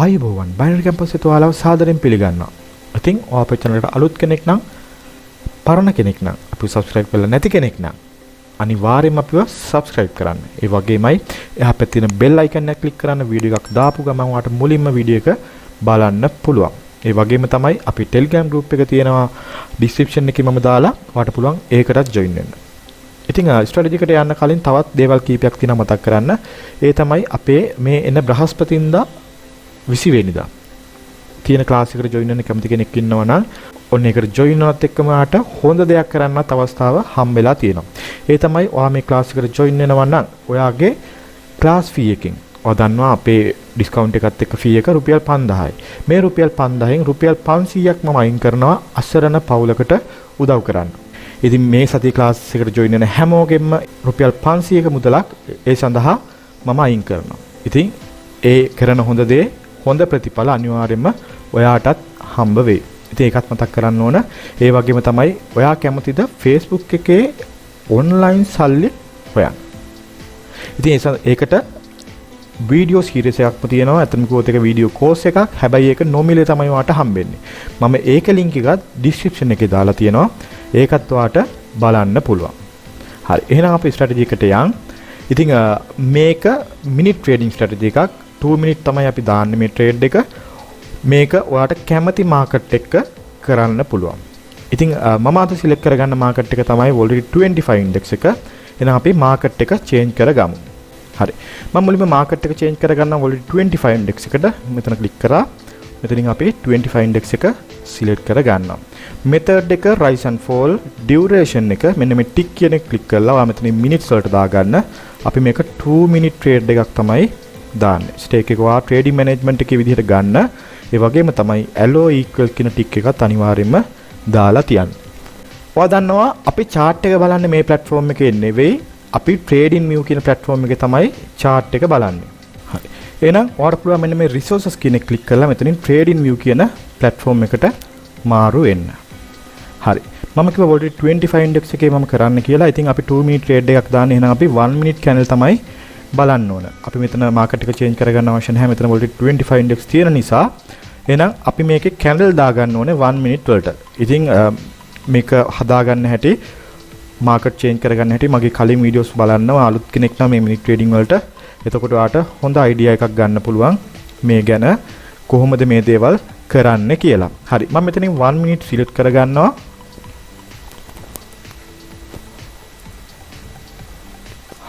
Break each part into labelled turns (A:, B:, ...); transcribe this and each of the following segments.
A: ආයුබෝවන් binary campus එකේ ඔයාලව සාදරයෙන් පිළිගන්නවා. ඉතින් ඔයා අපේ channel එකට අලුත් කෙනෙක් නම් පරණ කෙනෙක් නම් අපිව subscribe කරලා නැති කෙනෙක් නම් අනිවාර්යයෙන්ම අපිව subscribe කරන්න. ඒ වගේමයි එහා පැත්තේ තියෙන bell icon එක click කරන්න වීඩියෝ එකක් දාපු ගමන් ඔයාට මුලින්ම වීඩියෝ එක බලන්න පුළුවන්. ඒ වගේම තමයි අපි Telegram group එක තියෙනවා description එකේ මම දාලා ඔයාට පුළුවන් ඒකටත් join වෙන්න. ඉතින් ස්ට්‍රැටජි එකට යන්න කලින් තවත් දේවල් කීපයක් තියෙනවා මතක් කරන්න. ඒ තමයි අපේ මේ එන බ්‍රහස්පතින්දා 20 වෙනිදා තියෙන ක්ලාස් එකට ජොයින් වෙන්න කැමති කෙනෙක් ඉන්නවා නම් ඔන්න ඒකට ජොයින් වෙනවත් එක්කම ආට හොඳ දෙයක් කරන්නත් අවස්ථාව හම්බෙලා තියෙනවා. ඒ තමයි ඔයා මේ ක්ලාස් එකට ජොයින් වෙනවා නම් ඔයාගේ ක්ලාස් ෆී එකෙන් ඔයා දන්නවා අපේ ඩිස්කවුන්ට් එකත් එක්ක ෆී එක රුපියල් 5000යි. මේ රුපියල් 5000න් රුපියල් 500ක් මම අයින් කරනවා අසරණ පවුලකට උදව් කරන්න. ඉතින් මේ සතිය ක්ලාස් එකට ජොයින් වෙන හැමෝගෙම රුපියල් 500ක මුදලක් ඒ සඳහා මම අයින් කරනවා. ඉතින් ඒ කරන හොඳ දේ හොඳ ප්‍රතිඵල අනිවාර්යයෙන්ම ඔයාටත් හම්බ වෙයි. ඉතින් ඒකත් මතක් කරන්න ඕන. ඒ වගේම තමයි ඔයා කැමතිද Facebook එකේ ඔන්ලයින් සල්ලි හොයන්න. ඉතින් ඒකට වීඩියෝ සීරීස් එකක්ම තියෙනවා. අතනම කිව්වොත් ඒක වීඩියෝ කෝස් එකක්. හැබැයි ඒක නොමිලේ තමයි ඔයාට හම්බෙන්නේ. මම ඒක ලින්ක් එකත් description එකේ දාලා තියෙනවා. ඒකත් ඔයාට බලන්න පුළුවන්. හරි. එහෙනම් අපි ස්ට්‍රැටජි එකට යන්. ඉතින් මේක මිනිත් ට්‍රේඩින් ස්ට්‍රැටජි එකක්. 2 මිනිත් තමයි අපි දාන්නේ මේ ට්‍රේඩ් එක. මේක ඔයාට කැමති මාකට් එක කරන්න පුළුවන්. ඉතින් මම අද සිලෙක්ට් කරගන්න මාකට් එක තමයි volatility 25 ඉන්ඩෙක්ස් එක. එහෙනම් අපි මාකට් එක චේන්ජ් කරගමු. හරි. මම මුලින්ම මාකට් එක චේන්ජ් කරගන්නවා volatility 25 ඉන්ඩෙක්ස් එකට. මෙතන ක්ලික් කරා. මෙතනින් අපි 25 ඉන්ඩෙක්ස් එක සිලෙක්ට් කරගන්නවා. මෙතඩ් එක rise and fall duration එක මෙන්න මේ ටික් කියන එක ක්ලික් කරලා ඔයා මෙතන මිනිත්ස් වලට දාගන්න. අපි මේක 2 මිනිත් ට්‍රේඩ් එකක් තමයි දාන්නේ. ස්ටේක් එක ඔයා ට්‍රේඩින් මැනේජ්මන්ට් එකේ විදිහට ගන්න. ඒ වගේම තමයි allow equal කියන ටික් එකත් අනිවාර්යයෙන්ම දාලා තියන්න. ඔයා දන්නවා අපි chart එක බලන්නේ මේ platform එකේ නෙවෙයි අපි trading view කියන platform එකේ තමයි chart එක බලන්නේ. හරි. එහෙනම් ඔයාට පුළුවන් මෙන්න මේ resources කියන එක click කරලා මෙතනින් trading view කියන platform එකට මාරු වෙන්න. හරි. මම කිව්වා volatility 25 index එකේ මම කරන්න කියලා. ඉතින් අපි 2 minute trade එකක් දාන්නේ. එහෙනම් අපි 1 minute candle තමයි බලන්න ඕන. අපි මෙතන මාකට් එක චේන්ජ් කරගන්න අවශ්‍ය නැහැ. මෙතන volatility 25 index තියෙන නිසා එහෙනම් අපි මේකේ candle දාගන්න ඕනේ 1 minute වලට. ඉතින් මේක හදාගන්න හැටි මාකට් චේන්ජ් කරගන්න හැටි මගේ කලින් වීඩියෝස් බලන්නවා අලුත් කෙනෙක් නම් මේ මිනිත් ට්‍රේඩින් වලට. එතකොට ඔයාට හොඳ අයිඩියා එකක් ගන්න පුළුවන් මේ ගැන කොහොමද මේ දේවල් කරන්න කියලා. හරි. මම මෙතනින් 1 minute සිලෙක්ට් කරගන්නවා.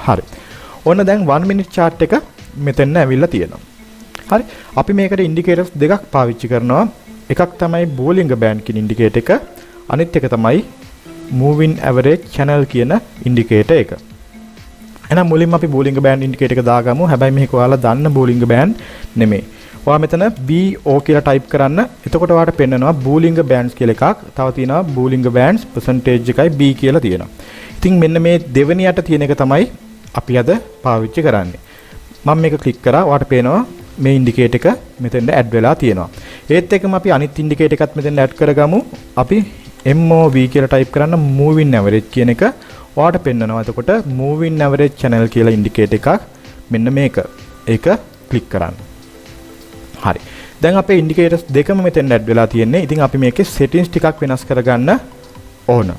A: හරි. ඔන්න දැන් 1 minute chart එක මෙතන ඇවිල්ලා තියෙනවා. හරි. අපි මේකට ඉන්ඩිකේටර්ස් දෙකක් පාවිච්චි කරනවා. එකක් තමයි Bollinger Band කියන ඉන්ඩිකේටර් එක. අනිත් එක තමයි Moving Average Channel කියන ඉන්ඩිකේටර් එක. එහෙනම් මුලින්ම අපි Bollinger Band ඉන්ඩිකේටර් එක දාගමු. හැබැයි මේක ඔයාලා දන්න Bollinger Band නෙමෙයි. ඔයා මෙතන BO කියලා ටයිප් කරන්න. එතකොට ඔයාට පෙන්නනවා Bollinger Bands කියලා එකක්. තව තියෙනවා Bollinger Bands percentage එකයි B කියලා තියෙනවා. ඉතින් මෙන්න මේ දෙවෙනියට තියෙන එක තමයි අපි අද පාවිච්චි කරන්නේ. මම මේක ක්ලික් කරා. ඔයාට පේනවා මේ ඉන්ඩිකේටර් එක මෙතෙන්ද ඇඩ් වෙලා තියෙනවා. ඒත් එක්කම අපි අනිත් ඉන්ඩිකේටර් එකත් මෙතෙන්ද ඇඩ් කරගමු. අපි MOV කියලා ටයිප් කරන්න moving average කියන එක ඔයාට පෙන්නනවා. එතකොට moving average channel කියලා ඉන්ඩිකේටර් එකක් මෙන්න මේක. ඒක ක්ලික් කරන්න. හරි. දැන් අපේ ඉන්ඩිකේටර්ස් දෙකම මෙතෙන්ද ඇඩ් වෙලා තියෙන්නේ. ඉතින් අපි මේකේ settings ටිකක් වෙනස් කරගන්න ඕන.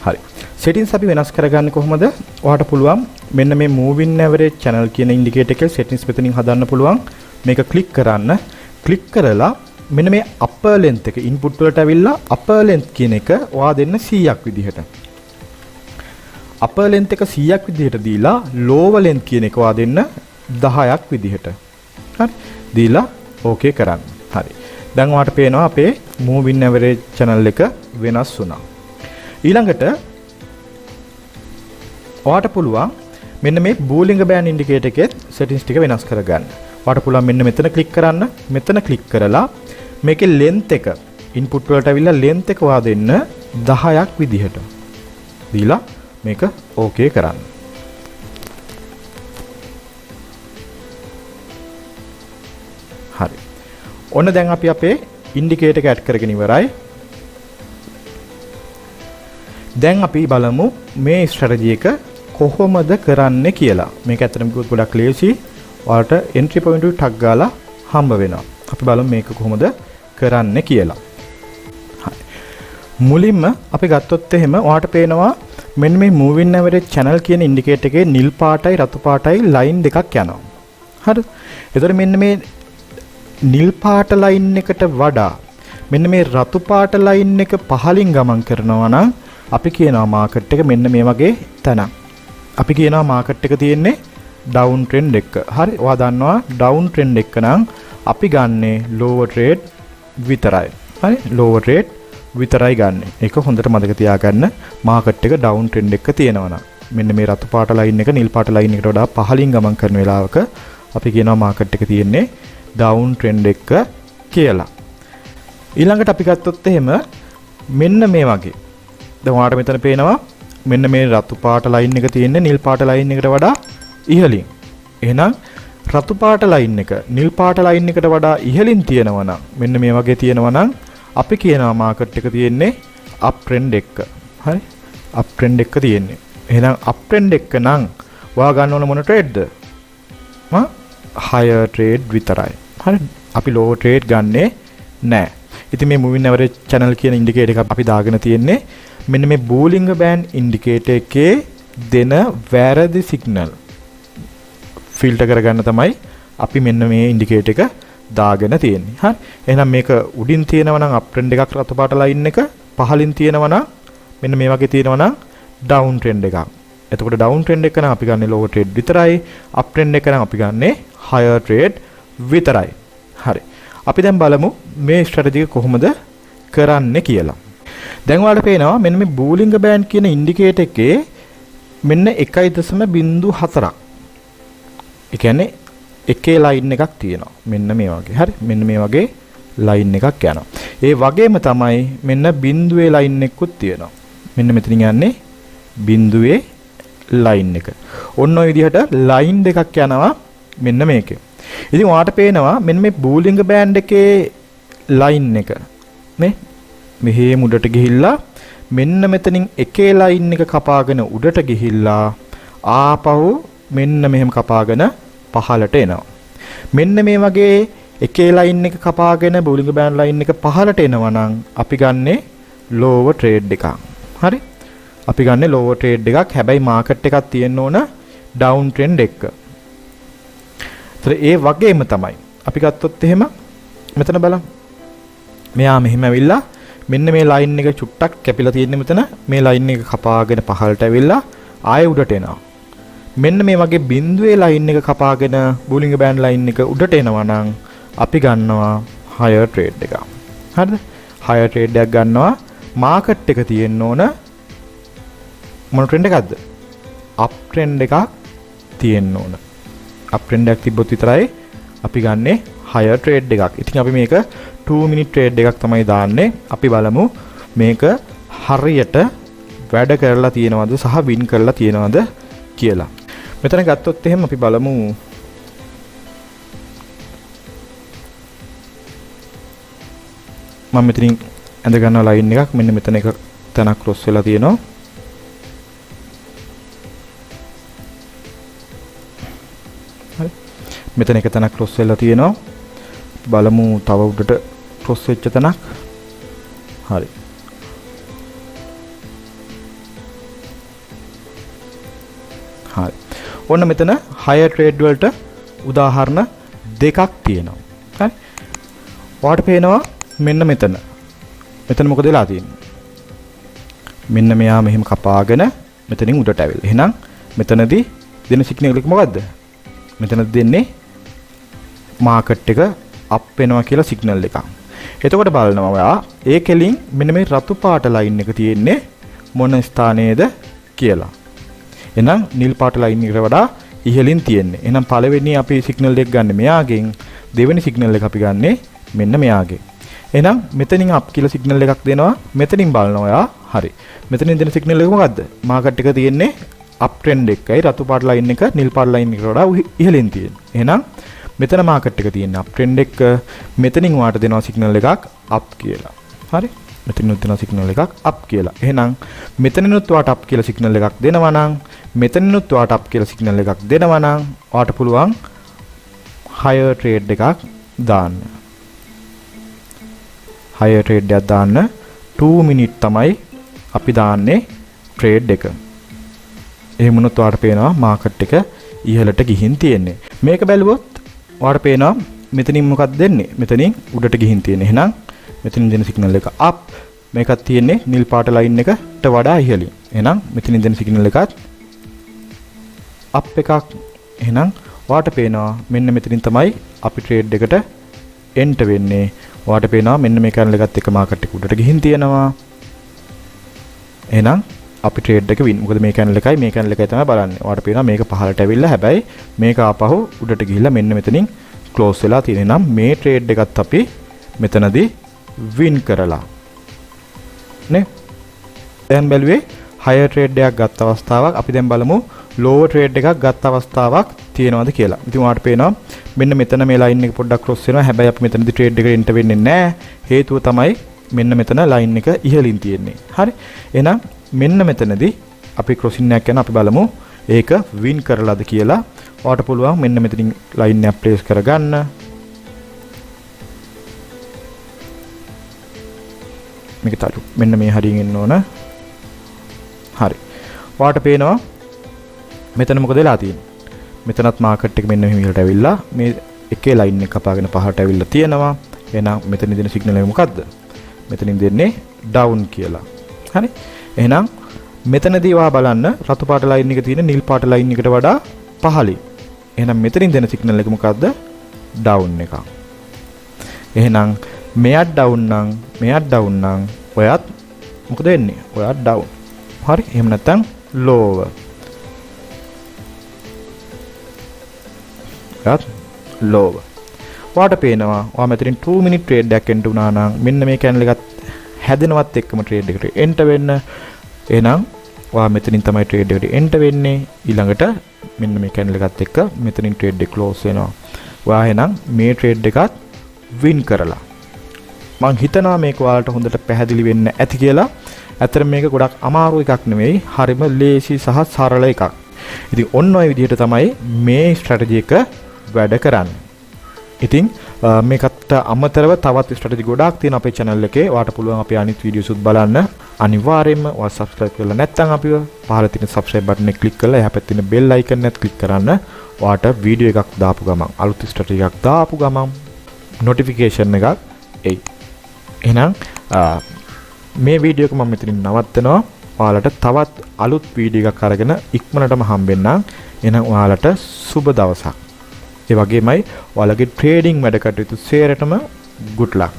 A: හරි. settings අපි වෙනස් කරගන්නේ කොහොමද? ඔයාට පුළුවන් මෙන්න මේ moving average channel කියන ඉන්ඩිකේටර් එකේ settings මෙතනින් හදන්න පුළුවන්. මේක ක්ලික් කරන්න. ක්ලික් කරලා මෙන්න මේ upper length එක input වලට ඇවිල්ලා upper length කියන එක ඔයා දෙන්න 100ක් විදිහට. upper length එක 100ක් විදිහට දීලා lower length කියන එක ඔයා දෙන්න 10ක් විදිහට. හරි. දීලා okay කරන්න. හරි. දැන් ඔයාට පේනවා අපේ moving average channel එක වෙනස් වුණා. ඊළඟට ඔයාට පුළුවන් මෙන්න මේ Bollinger Band ඉන්ඩිකේටර් එකේ settings ටික වෙනස් කරගන්න. ඔයාට පුළුවන් මෙන්න මෙතන ක්ලික් කරන්න. මෙතන ක්ලික් කරලා මේකේ length එක input වලට ඇවිල්ලා length එක ඔයා දෙන්න 10ක් විදිහට. දීලා මේක okay කරන්න. හරි. ඔන්න දැන් අපි අපේ ඉන්ඩිකේටර් එක ඇඩ් කරගෙන ඉවරයි. දැන් අපි බලමු මේ ස්ට්‍රැටජි එක කොහොමද කරන්නේ කියලා. මේක ඇත්තටම කිව්වොත් ගොඩක් ලේසි. ඔයාලට entry point එක ටක් ගාලා හම්බ වෙනවා. අපි බලමු මේක කොහොමද කරන්නේ කියලා. හරි. මුලින්ම අපි ගත්තොත් එහෙම ඔයාලට පේනවා මෙන්න මේ moving average channel කියන ඉන්ඩිකේටර් එකේ නිල් පාටයි රතු පාටයි ලයින් දෙකක් යනවා. හරිද? එතකොට මෙන්න මේ නිල් පාට ලයින් එකට වඩා මෙන්න මේ රතු පාට ලයින් එක පහලින් ගමන් කරනවා නම් අපි කියනවා මාකට් එක මෙන්න මේ වගේ තැනක්. අපි කියනවා මාකට් එක තියෙන්නේ ඩවුන් ට්‍රෙන්ඩ් එක. හරි. ඔයා දන්නවා ඩවුන් ට්‍රෙන්ඩ් එක නම් අපි ගන්නේ lower trade විතරයි. හරි. lower trade විතරයි ගන්නෙ. ඒක හොඳට මතක තියාගන්න. මාකට් එක ඩවුන් ට්‍රෙන්ඩ් එක තියෙනවා නම් මෙන්න මේ රතු පාට ලයින් එක නිල් පාට ලයින් එකට වඩා පහලින් ගමන් කරන වෙලාවක අපි කියනවා මාකට් එක තියෙන්නේ ඩවුන් ට්‍රෙන්ඩ් එක කියලා. ඊළඟට අපි ගත්තොත් එහෙම මෙන්න මේ වගේ. දැන් ඔයාලට මෙතන පේනවා මෙන්න මේ රතු පාට ලයින් එක තියෙන්නේ නිල් පාට ලයින් එකට වඩා ඉහළින්. එහෙනම් රතු පාට ලයින් එක නිල් පාට ලයින් එකට වඩා ඉහළින් තියෙනවා නම් මෙන්න මේ වගේ තියෙනවා නම් අපි කියනවා මාකට් එක තියෙන්නේ අප් ට්‍රෙන්ඩ් එක. හරි. අප් ට්‍රෙන්ඩ් එක තියෙන්නේ. එහෙනම් අප් ට්‍රෙන්ඩ් එක නම් ඔයා ගන්න ඕන මොන ට්‍රේඩ්ද? higher trade විතරයි. හරි. අපි low trade ගන්නෙ නැහැ. ඉතින් මේ moving average channel කියන ඉන්ඩිකේටර් එක අපි දාගෙන තියෙන්නේ මෙන්න මේ Bollinger Band ඉන්ඩිකේටර් එකේ දෙන වැරදි සිග්නල් ෆිල්ටර් කරගන්න තමයි අපි මෙන්න මේ ඉන්ඩිකේටර් එක දාගෙන තියෙන්නේ. හරි. එහෙනම් මේක උඩින් තියෙනවා නම් අප් ට්‍රෙන්ඩ් එකක් රතු පාට ලයින් එක පහලින් තියෙනවා නම් මෙන්න මේ වගේ තියෙනවා නම් ඩවුන් ට්‍රෙන්ඩ් එකක්. එතකොට ඩවුන් ට්‍රෙන්ඩ් එක නම් අපි ගන්නේ lower trade විතරයි. අප් ට්‍රෙන්ඩ් එක නම් අපි ගන්නේ higher trade විතරයි. හරි. අපි දැන් බලමු මේ ස්ට්‍රැටජි එක කොහොමද කරන්නේ කියලා. දැන් ඔයාලට පේනවා මෙන්න මේ Bollinger Band කියන ඉන්ඩිකේටර් එකේ මෙන්න 1.04ක්. ඒ කියන්නේ එකේ ලයින් එකක් තියෙනවා. මෙන්න මේ වගේ. හරි. මෙන්න මේ වගේ ලයින් එකක් යනවා. ඒ වගේම තමයි මෙන්න බිඳුවේ ලයින් එකකුත් තියෙනවා. මෙන්න මෙතනින් යන්නේ බිඳුවේ ලයින් එක. ඔන්න ඔය විදිහට ලයින් දෙකක් යනවා මෙන්න මේකේ. ඉතින් ඔයාලට පේනවා මෙන්න මේ Bollinger Band එකේ ලයින් එක මේ මෙහි මුඩට ගිහිල්ලා මෙන්න මෙතනින් එකේ ලයින් එක කපාගෙන උඩට ගිහිල්ලා ආපහු මෙන්න මෙහෙම කපාගෙන පහළට එනවා. මෙන්න මේ වගේ එකේ ලයින් එක කපාගෙන Bollinger Band ලයින් එක පහළට එනවා නම් අපි ගන්නේ lower trade එකක්. හරි? අපි ගන්නේ lower trade එකක්. හැබැයි market එකක් තියෙන්න ඕන down trend එක. ඒ වගේම තමයි අපි ගත්තොත් එහෙම මෙතන බලන්න. මෙයා මෙහෙම ඇවිල්ලා මෙන්න මේ ලයින් එක චුට්ටක් කැපිලා තියෙන්නේ මෙතන. මේ ලයින් එක කපාගෙන පහළට ඇවිල්ලා ආයෙ උඩට එනවා. මෙන්න මේ වගේ බිඳුවේ ලයින් එක කපාගෙන Bollinger Band ලයින් එක උඩට එනවා නම් අපි ගන්නවා higher trade එකක්. හරිද? higher trade එකක් ගන්නවා. market එක තියෙන්න ඕන මොන trend එකක්ද? up trend එකක් තියෙන්න ඕන. up trend එකක් තිබ්බොත් විතරයි අපි ගන්නෙ higher trade එකක්. ඉතින් අපි මේක 2 minute trade එකක් තමයි දාන්නේ. අපි බලමු මේක හරියට වැඩ කරලා තියෙනවද සහ win කරලා තියෙනවද කියලා. මෙතන ගත්තොත් එහෙම අපි බලමු මම මෙතනින් ඇඳ ගන්නවා ලයින් එකක්. මෙන්න මෙතන එක තැනක් ක්‍රොස් වෙලා තියෙනවා. හරි. මෙතන එක තැනක් ක්‍රොස් වෙලා තියෙනවා. බලමු තව උඩට ක්‍රොස් වෙච්ච තැනක්. හරි. හරි. ඔන්න මෙතන higher trade වලට උදාහරණ දෙකක් තියෙනවා. හරි. ඔයාලට පේනවා මෙන්න මෙතන. මෙතන මොකද වෙලා තියෙන්නේ? මෙන්න මෙයා මෙහෙම කපාගෙන මෙතනින් උඩට ඇවිල්ලා. එහෙනම් මෙතනදී දෙන සිග්නල් එක මොකද්ද? මෙතන දෙන්නේ මාකට් එක අප් වෙනවා කියලා සිග්නල් එකක්. එතකොට බලනවා ඔයා ඒකෙලින් මෙන්න මේ රතු පාට ලයින් එක තියෙන්නේ මොන ස්ථානයේද කියලා. එහෙනම් නිල් පාට ලයින් එකට වඩා ඉහළින් තියෙන්නේ. එහෙනම් පළවෙනි අපි සිග්නල් එක ගන්න මෙයාගෙන්, දෙවෙනි සිග්නල් එක අපි ගන්නෙ මෙන්න මෙයාගෙන්. එහෙනම් මෙතනින් අප් කියලා සිග්නල් එකක් දෙනවා. මෙතනින් බලනවා ඔයා. හරි. මෙතනින් දෙන සිග්නල් එක මොකද්ද? මාකට් එක තියෙන්නේ අප් ට්‍රෙන්ඩ් එකයි රතු පාට ලයින් එක නිල් පාට ලයින් එකට වඩා ඉහළින් තියෙන්නේ. එහෙනම් මෙතන මාකට් එක තියෙන අප් ට්‍රෙන්ඩ් එක මෙතනින් වාට දෙනවා සිග්නල් එකක් අප් කියලා. හරි. මෙතනිනුත් දෙනවා සිග්නල් එකක් අප් කියලා. එහෙනම් මෙතනිනුත් වාට අප් කියලා සිග්නල් එකක් දෙනවා නම් මෙතනිනුත් වාට අප් කියලා සිග්නල් එකක් දෙනවා නම් වාට පුළුවන් higher trade එකක් දාන්න. higher trade එකක් දාන්න 2 minute තමයි අපි දාන්නේ trade එක. එහෙම වුණොත් ඔයාලට පේනවා මාකට් එක ඉහළට ගිහින් තියෙන්නේ. මේක බැලුවොත් ඔයාලට පේනවා මෙතනින් මොකක්ද දෙන්නේ? මෙතනින් උඩට ගිහින් තියෙන්නේ. එහෙනම් මෙතනින් දෙන සිග්නල් එක up. මේකත් තියෙන්නේ නිල් පාට ලයින් එකට වඩා ඉහළින්. එහෙනම් මෙතනින් දෙන සිග්නල් එකත් up එකක්. එහෙනම් ඔයාලට පේනවා මෙන්න මෙතනින් තමයි අපි ට්‍රේඩ් එකට එන්ටර් වෙන්නේ. ඔයාලට පේනවා මෙන්න මේ කැනල් එකත් එක්ක මාකට් එක උඩට ගිහින් තියෙනවා. එහෙනම් අපි ට්‍රේඩ් එක වින්. මොකද මේ කැනල් එකයි මේ කැනල් එකයි තමයි බලන්නේ. ඔයාලට පේනවා මේක පහළට ඇවිල්ලා හැබැයි මේක ආපහු උඩට ගිහිල්ලා මෙන්න මෙතනින් ක්ලෝස් වෙලා තියෙනවා. නම් මේ ට්‍රේඩ් එකත් අපි මෙතනදී වින් කරලා නේ. දැන් බැලුවේ higher trade එකක් ගත්ත අවස්ථාවක්. අපි දැන් බලමු lower trade එකක් ගත්ත අවස්ථාවක් තියෙනවද කියලා. ඉතින් ඔයාලට පේනවා මෙන්න මෙතන මේ line එක පොඩ්ඩක් cross වෙනවා. හැබැයි අපි මෙතනදී trade එකට enter වෙන්නේ නැහැ. හේතුව තමයි මෙන්න මෙතන line එක ඉහළින් තියෙන්නේ. හරි. එහෙනම් මෙන්න මෙතනදී අපි crossing එකක් යන අපි බලමු ඒක win කරලාද කියලා. ඔයාලට පුළුවන් මෙන්න මෙතනින් line එක place කරගන්න. මේක තරු මෙන්න මේ හරියෙන් එන්න ඕන. හරි. ඔයාලට පේනවා මෙතන මොකද වෙලා තියෙන්නේ? මෙතනත් මාකට් එක මෙන්න මෙහෙම විදිහට ඇවිල්ලා මේ එකේ ලයින් එක කපාගෙන පහට ඇවිල්ලා තියෙනවා. එහෙනම් මෙතන දෙන සිග්නල් එක මොකද්ද? මෙතනින් දෙන්නේ ඩවුන් කියලා. හරි. එහෙනම් මෙතනදී ඔයා බලන්න රතු පාට ලයින් එක තියෙන නිල් පාට ලයින් එකට වඩා පහළින්. එහෙනම් මෙතනින් දෙන සිග්නල් එක මොකද්ද? ඩවුන් එකක්. එහෙනම් මෙයත් ඩවුන් නම් ඔයත් මොකද වෙන්නේ? ඔයත් ඩවුන්. හරි. එහෙම නැත්නම් lower. lower. ඔයාලට පේනවා ඔයා මෙතනින් 2 minute trade එකක් එන්ටර් වුණා නම් මෙන්න මේ කැනල් එකත් හැදෙනවත් එක්කම trade එකට එන්ටර් වෙන්න. එහෙනම් ඔයා මෙතනින් තමයි trade එකට එන්ටර් වෙන්නේ. ඊළඟට මෙන්න මේ කැනල් එකත් එක්ක මෙතනින් trade එක close වෙනවා. ඔයා එහෙනම් මේ trade එකත් win කරලා. මම හිතනවා මේක ඔයාලට හොඳට පැහැදිලි වෙන්න ඇති කියලා. ඇත්තට මේක ගොඩක් අමාරු එකක් නෙවෙයි. හරිම ලේසි සහ සරල එකක්. ඉතින් ඔන්න ඔය විදිහට තමයි මේ ස්ට්‍රැටජි එක වැඩ කරන්නේ. ඉතින් මේකට අමතරව තවත් ස්ට්‍රැටජි ගොඩාක් තියෙන අපේ channel එකේ. ඔයාලට පුළුවන් අපේ අනිත් වීඩියෝස් උත් බලන්න. අනිවාර්යයෙන්ම ඔයා subscribe කරලා නැත්නම් අපිව පහළ තියෙන subscribe button එක click කරලා එහා පැත්තේ තියෙන bell icon එකත් click කරන්න. ඔයාට වීඩියෝ එකක් දාපු ගමන් අලුත් ස්ට්‍රැටජි එකක් දාපු ගමන් notification එකක් එයි. එහෙනම් මේ වීඩියෝ එක මම මෙතනින් නවත්තනවා. ඔයාලට තවත් අලුත් වීඩියෝ එකක් අරගෙන ඉක්මනටම හම්බෙන්නම්. එහෙනම් ඔයාලට සුබ දවසක්. ඒ වගේමයි ඔයාලගේ ට්‍රේඩින් වැඩ කටයුතු සේරටම good luck.